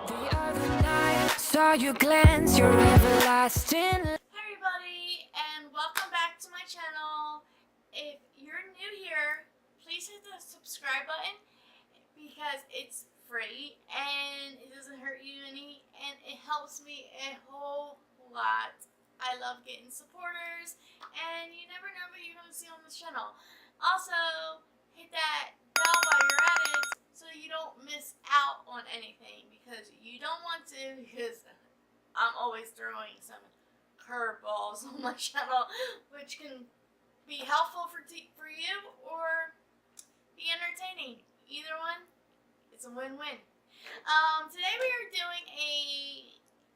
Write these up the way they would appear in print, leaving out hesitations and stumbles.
The other night, saw you glance, your everlasting. Hey everybody, and welcome back to my channel. If you're new here, please hit the subscribe button because it's free and it doesn't hurt you any, and it helps me a whole lot. I love getting supporters, and you never know what you're going to see on this channel. Also, hit that bell while you're at it so you don't miss out on anything, because you don't want to, because I'm always throwing some curveballs on my channel, which can be helpful for you or be entertaining. Either one, it's a win-win. Today we are doing a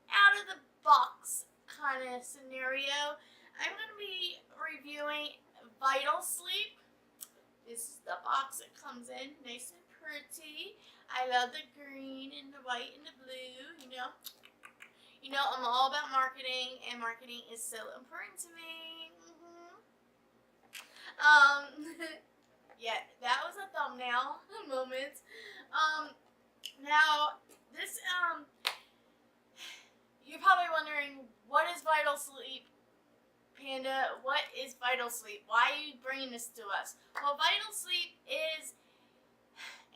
out of the box kind of scenario. I'm going to be reviewing Vital Sleep. This is the box it comes in, nice and pretty. I love the green and the white and the blue, you know. You know, I'm all about marketing, and marketing is so important to me. Yeah, that was a thumbnail moment. Now, this, you're probably wondering, what is Vital Sleep? Panda, what is Vital Sleep? Why are you bringing this to us? Well, Vital Sleep is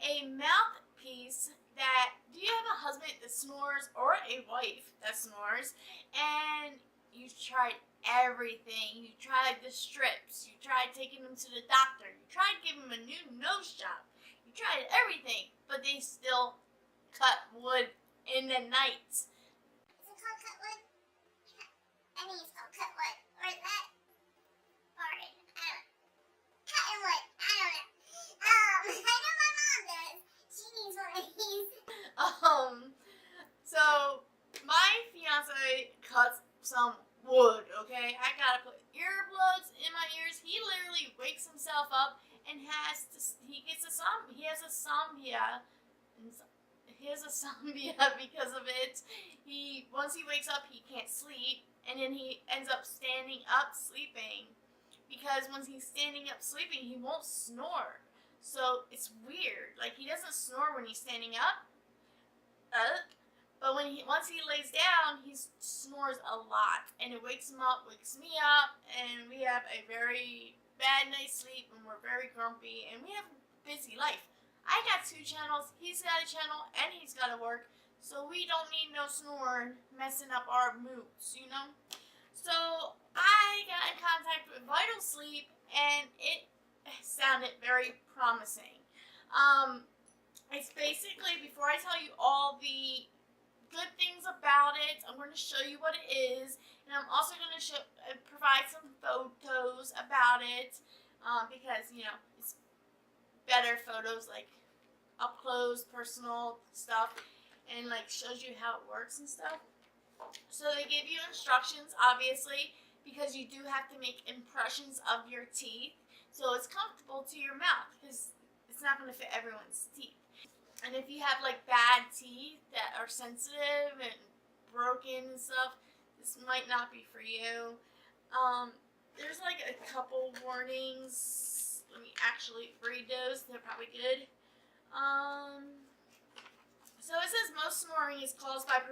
a mouthpiece that, do you have a husband that snores or a wife that snores, and you've tried everything? You tried the strips, you tried taking them to the doctor, you tried giving them a new nose job, you tried everything, but they still cut wood in the night. Is it called cut wood? I think it's called cut wood. Or is that farting? I don't know. Cutting wood. I don't know. I know my mom does. She needs one of these. So my fiance cuts some wood, okay? I gotta put earplugs in my ears. He literally wakes himself up and he has a somnia. He has a somnia because of it. Once he wakes up, he can't sleep, and then he ends up standing up sleeping, because once he's standing up sleeping, he won't snore. So it's weird. Like, he doesn't snore when he's standing up, but once he lays down, he snores a lot, and it wakes him up, wakes me up, and we have a very bad night's sleep, and we're very grumpy, and we have a busy life. I got 2 channels, he's got a channel, and he's got to work, so we don't need no snoring messing up our moods, you know? So I got in contact with Vital Sleep, and it sounded very promising. It's basically, before I tell you all the good things about it, I'm going to show you what it is, and I'm also going to provide some photos about it, because, you know, it's better photos, like up close, personal stuff, and like shows you how it works and stuff. So they give you instructions, obviously, because you do have to make impressions of your teeth, so it's comfortable to your mouth, because it's not going to fit everyone's teeth. And if you have like bad teeth that are sensitive and broken and stuff, this might not be for you. There's like a couple warnings. Let me actually read those. They're probably good. So it says most snoring is caused by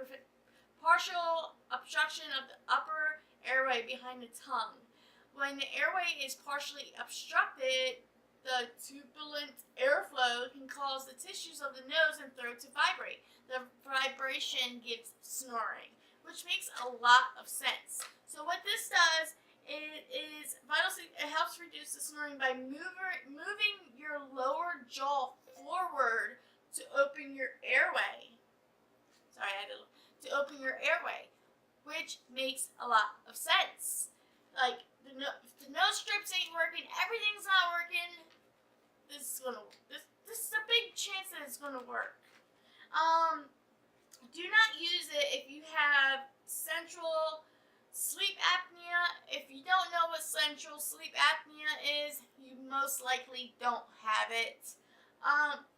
partial obstruction of the upper airway behind the tongue. When the airway is partially obstructed, the turbulent airflow can cause the tissues of the nose and throat to vibrate. The vibration gives snoring, which makes a lot of sense. So what this does, it is Vital Sleep. It helps reduce the snoring by moving your lower jaw forward to open your airway. Sorry, I had to open your airway, which makes a lot of sense. Like, the nose strips ain't working, everything's not working. This is a big chance that it's gonna work. Do not use it if you have central sleep apnea. If you don't know what central sleep apnea is, you most likely don't have it.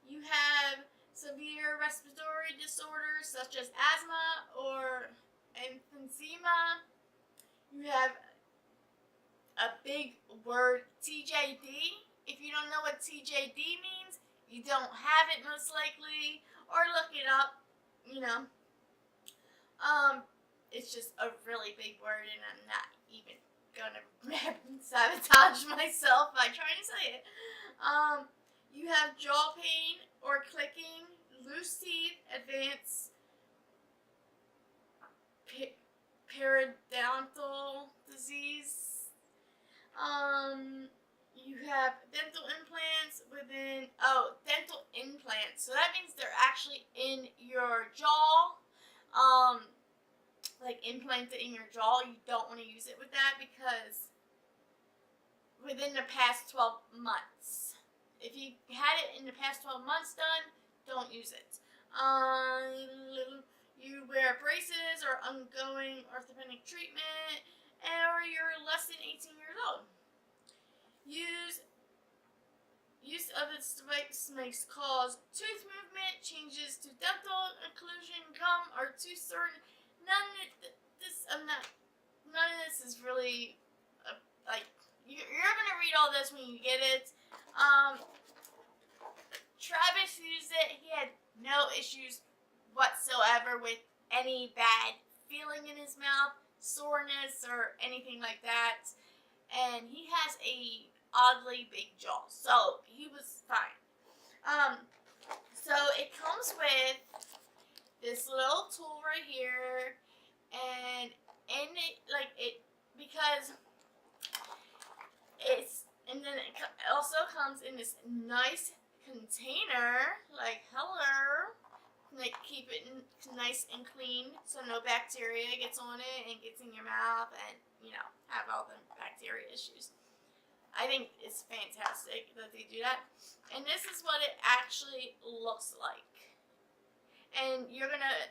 You have severe respiratory disorders such as asthma or emphysema. You have a big word, TJD. If you don't know what TJD means, you don't have it most likely, or look it up, you know. It's just a really big word, and I'm not even gonna sabotage myself by trying to say it. You have jaw pain or clicking, loose teeth, advanced periodontal disease. You have dental implants dental implants. So that means they're actually in your jaw. Like implanted in your jaw. You don't want to use it with that because within the past 12 months. If you had it in the past 12 months done, don't use it. You wear braces or ongoing orthopedic treatment, or you're less than 18 years old. Use of this device may cause tooth movement, changes to dental occlusion, gum, or tooth sorting. None of this is really like you're gonna read all this when you get it. Travis used it. He had no issues whatsoever with any bad feeling in his mouth, soreness, or anything like that. And he has a oddly big jaw, so he was fine. So it comes with this little tool right here, and in it because and then it also comes in this nice container, like hello, like keep it nice and clean so no bacteria gets on it and gets in your mouth and have all the bacteria issues. I think it's fantastic that they do that, and this is what it actually looks like. And you're gonna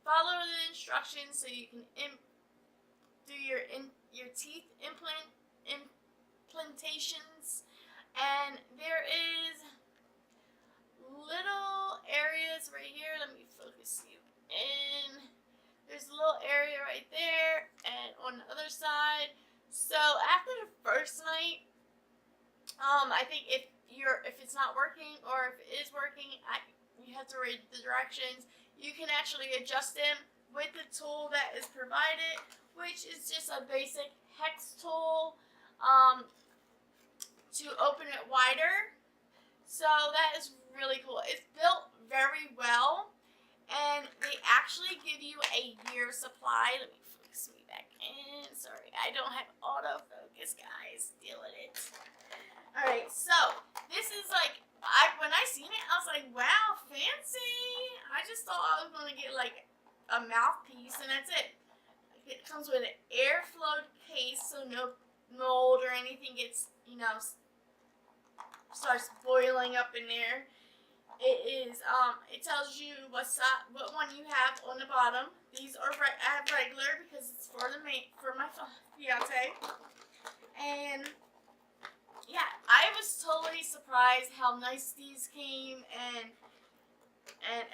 follow the instructions so you can do your teeth implantations. And there is little areas right here. Let me focus you in. There's a little area right there, and on the other side. So after the first night, I think if it's not working or if it is working, you have to read the directions. You can actually adjust them with the tool that is provided, which is just a basic hex tool to open it wider. So that is really cool. It's built very well, and they actually give you a year's supply. Let me focus me back in. Sorry, I don't have autofocus, guys. Deal with it. All right, so this is like when I seen it, I was like, wow, fancy. I just thought I was gonna get like a mouthpiece and that's it. It comes with an airflow case, so no mold or anything gets starts boiling up in there. It tells you what one you have on the bottom. These are I have regular because it's for my fiance. And yeah, I was totally surprised how nice these came and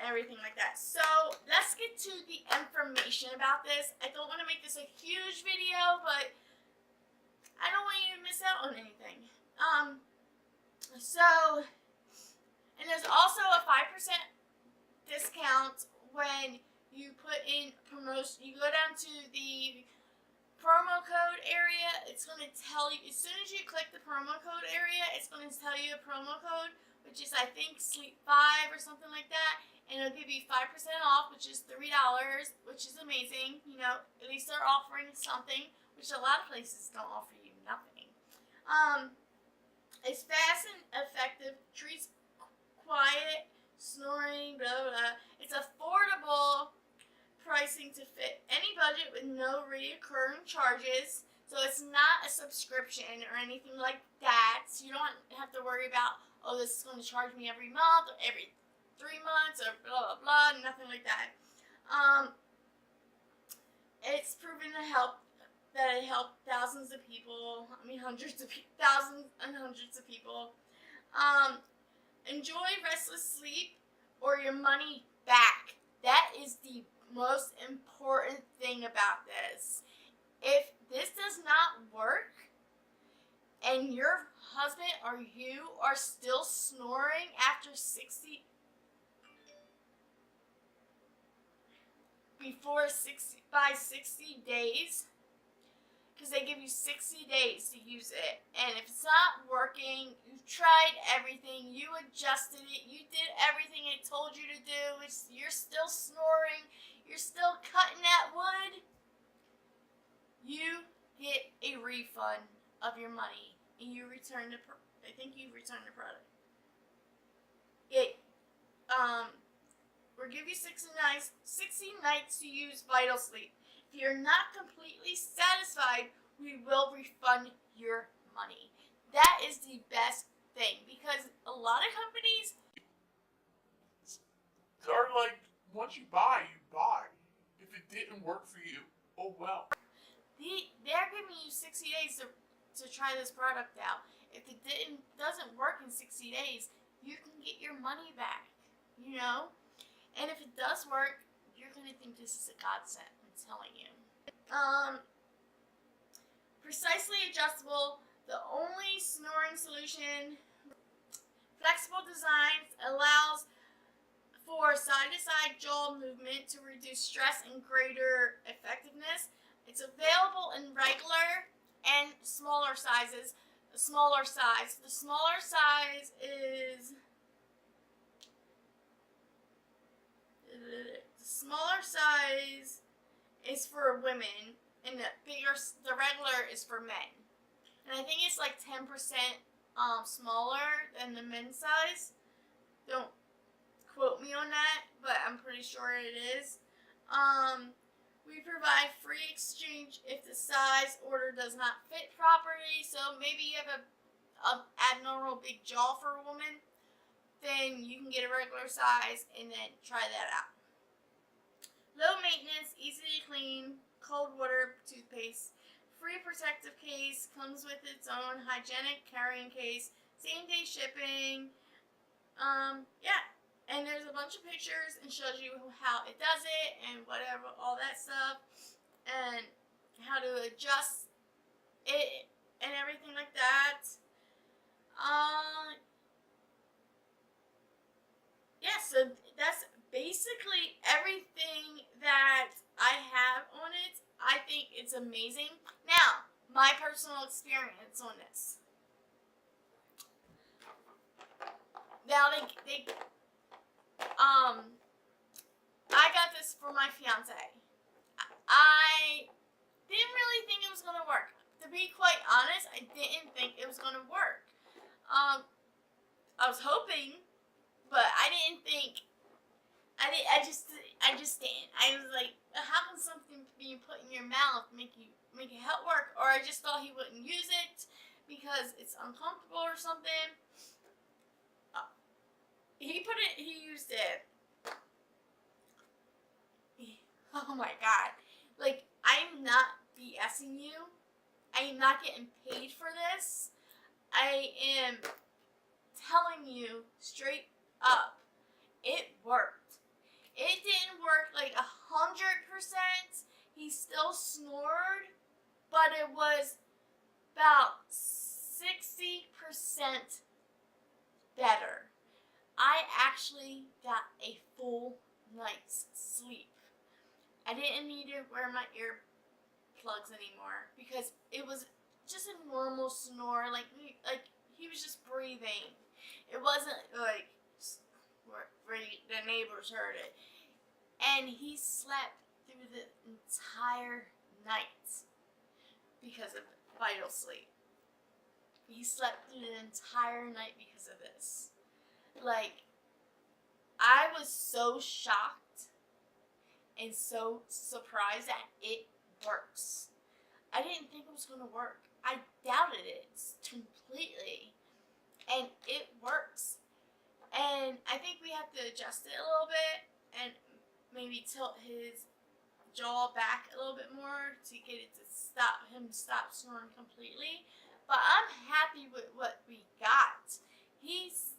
everything like that. So let's get to the information about this. I don't want to make this a huge video, but I don't want you to miss out on anything. And there's also a 5% discount when you put in promotion. You go down to the promo code area. It's going to tell you, as soon as you click the promo code area, it's going to tell you a promo code, which is I think Sleep5 or something like that, and it'll give you 5% off, which is $3, which is amazing. At least they're offering something, which a lot of places don't offer you nothing. It's fast and effective, treats quiet, snoring, blah, blah, blah. It's affordable pricing to fit any budget with no recurring charges. So it's not a subscription or anything like that. So you don't have to worry about, oh, this is going to charge me every month or every 3 months or blah, blah, blah, nothing like that. It's proven to help. That it helped thousands of people. Thousands and hundreds of people. Enjoy restless sleep or your money back. That is the most important thing about this. If this does not work and your husband or you are still snoring after 60, by 60 days, because they give you 60 days to use it. And if it's not working, you've tried everything, you adjusted it, you did everything it told you to do, you're still snoring, you're still cutting that wood, you get a refund of your money, and you return the I think you return the product. We'll give you 60 nights to use Vital Sleep. If you're not completely satisfied, we will refund your money. That is the best thing, because a lot of companies are like, once you buy, you buy. If it didn't work for you, oh well. they're giving you 60 days to try this product out. If it doesn't work in 60 days, you can get your money back, you know? And if it does work, you're going to think this is a godsend, I'm telling you. Precisely adjustable, the only snoring solution. Flexible designs allows for side-to-side jaw movement to reduce stress and greater effectiveness. It's available in regular and smaller sizes. The smaller size is for women, and the regular is for men. And I think it's like 10% smaller than the men's size. Don't quote me on that, but I'm pretty sure it is. We provide free exchange if the size order does not fit properly. So maybe you have a abnormal big jaw for a woman, then you can get a regular size and then try that out. Low maintenance, easy to clean, cold water toothpaste. Free protective case, comes with its own hygienic carrying case, same day shipping. Yeah, and there's a bunch of pictures and shows you how it does it and whatever, all that stuff, and how to adjust it and everything like that. Yeah, so that's basically everything that I have on it. I think it's amazing. Now, my personal experience on this. Now I got this for my fiance. I didn't really think it was gonna work. To be quite honest, I didn't think it was gonna work. I was hoping, but I didn't think. I just didn't. I was like, how can something being put in your mouth make it help work? Or I just thought he wouldn't use it because it's uncomfortable or something. He used it. Oh my god. Like, I'm not BSing you. I am not getting paid for this. I am telling you straight up, it worked. It didn't work like 100%. He still snored, but it was about 60% better. I actually got a full night's sleep. I didn't need to wear my earplugs anymore because it was just a normal snore, like he was just breathing. It wasn't like where the neighbors heard it. And he slept through the entire night because of Vital Sleep. He slept through the entire night because of this. Like, I was so shocked and so surprised that it works. I didn't think it was going to work. I doubted it completely. And it works. And I think we have to adjust it a little bit and maybe tilt his jaw back a little bit more to get it to stop snoring completely. But I'm happy with what we got. He's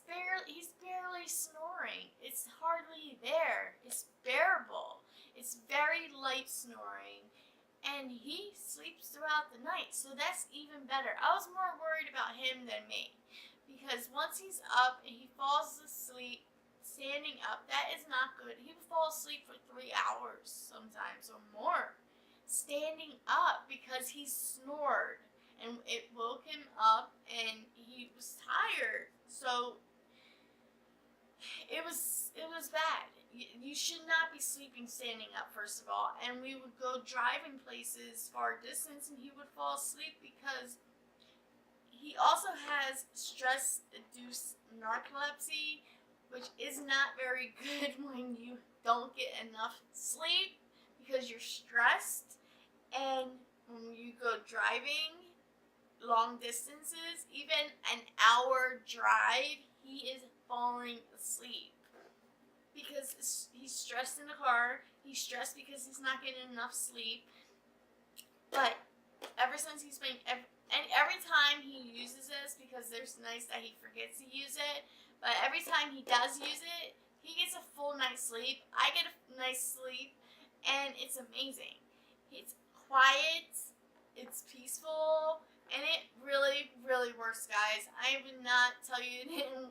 barely snoring. It's hardly there. It's bearable. It's very light snoring. And he sleeps throughout the night, so that's even better. I was more worried about him than me. Because once he's up and he falls asleep standing up, that is not good. He would fall asleep for 3 hours sometimes or more standing up because he snored, and it woke him up and he was tired. So it was bad. You should not be sleeping standing up, first of all. And we would go driving places far distance and he would fall asleep because he also has stress-induced narcolepsy, which is not very good when you don't get enough sleep because you're stressed. And when you go driving long distances, even an hour drive, he is falling asleep because he's stressed in the car. He's stressed because he's not getting enough sleep. But ever since he's been, and every time he uses this, because there's nights that he forgets to use it, but every time he does use it, he gets a full night's sleep. I get a nice sleep, and it's amazing. It's quiet, it's peaceful, and it really, really works, guys. I would not tell you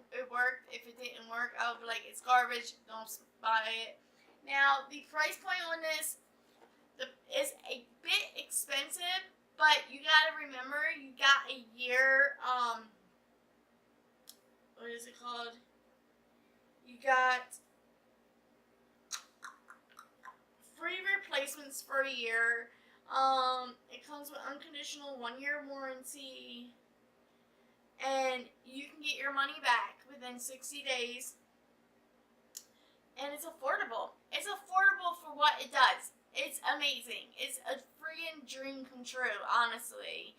it worked. If it didn't work, I would be like, it's garbage, don't buy it. Now, the price point on this is a bit expensive, but you gotta remember, you got a year, what is it called? You got free replacements for a year. It comes with unconditional 1-year warranty, and you can get your money back within 60 days. And it's affordable. It's affordable for what it does. It's amazing. It's a freaking dream come true, honestly.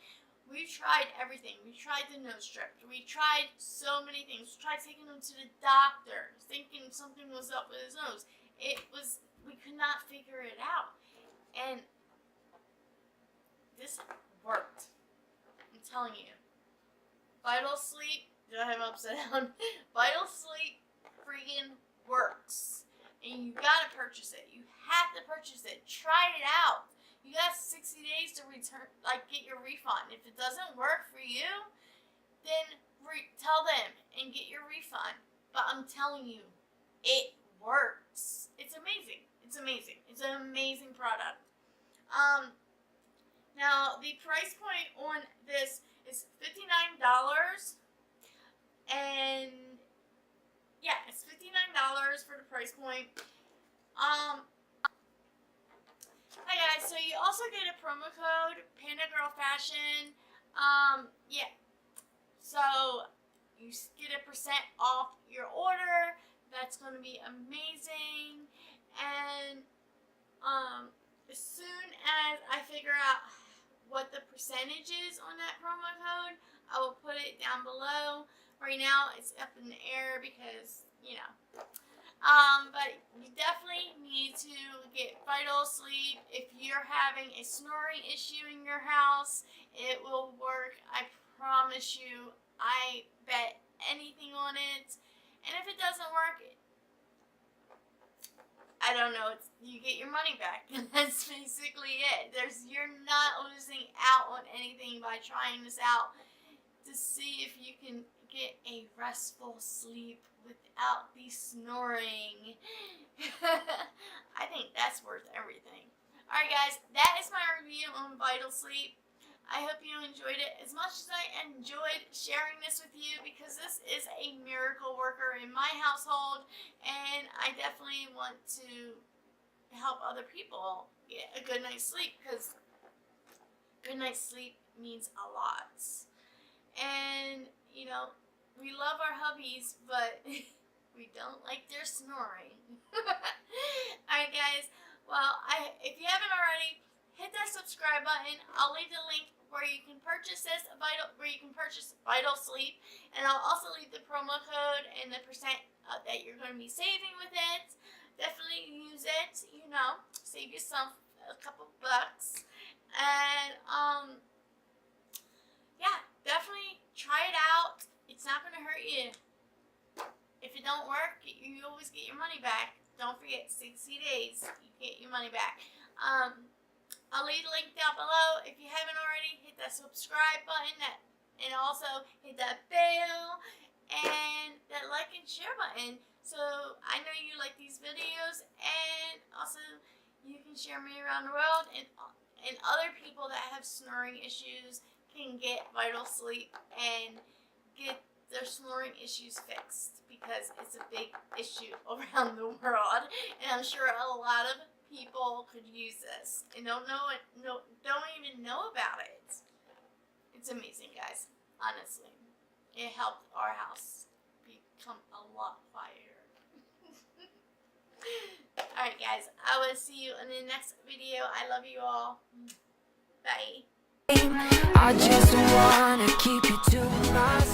We've tried everything. We tried the nose strip. We tried so many things. We tried taking him to the doctor, thinking something was up with his nose. We could not figure it out. And this worked. I'm telling you. Vital Sleep, did I have it upside down? Vital Sleep freaking works. And you gotta purchase it. You have to purchase it. Try it out. You got 60 days to return, get your refund. If it doesn't work for you, then tell them and get your refund. But I'm telling you, it works. It's amazing. It's amazing. It's an amazing product. Now the price point on this is $59, and yeah, it's $59 for the price point. Hi guys, so you also get a promo code, Pandagurlfashion. Yeah, so you get a % off your order. That's going to be amazing. And as soon as I figure out what the percentage is on that promo code, I will put it down below. Right now it's up in the air because, but you definitely need to get Vital Sleep. If you're having a snoring issue in your house, it will work. I promise you. I bet anything on it. And if it doesn't work, I don't know, you get your money back. That's basically it. You're not losing out on anything by trying this out to see if you can get a restful sleep without the snoring. I think that's worth everything. Alright guys, that is my review on Vital Sleep. I hope you enjoyed it as much as I enjoyed sharing this with you, because this is a miracle worker in my household, and I definitely want to help other people get a good night's sleep, because good night's sleep means a lot. And, we love our hubbies, but we don't like their snoring. Alright guys, well, if you haven't already, hit that subscribe button. I'll leave the link where you can purchase Vital Sleep, and I'll also leave the promo code and the % that you're going to be saving with it. Definitely use it, save yourself a couple bucks. And yeah, definitely try it out. It's not going to hurt you. If it don't work, you always get your money back. Don't forget, 60 days, you get your money back. I'll leave the link down below. If you haven't already, hit that subscribe button, and also hit that bell and that like and share button So I know you like these videos, and also you can share me around the world, and other people that have snoring issues can get Vital Sleep and get their snoring issues fixed, because it's a big issue around the world, and I'm sure a lot of people could use this and don't even know about it. It's amazing, guys. Honestly, it helped our house become a lot quieter. Alright, guys, I will see you in the next video. I love you all. Bye. I just wanna keep you to myself.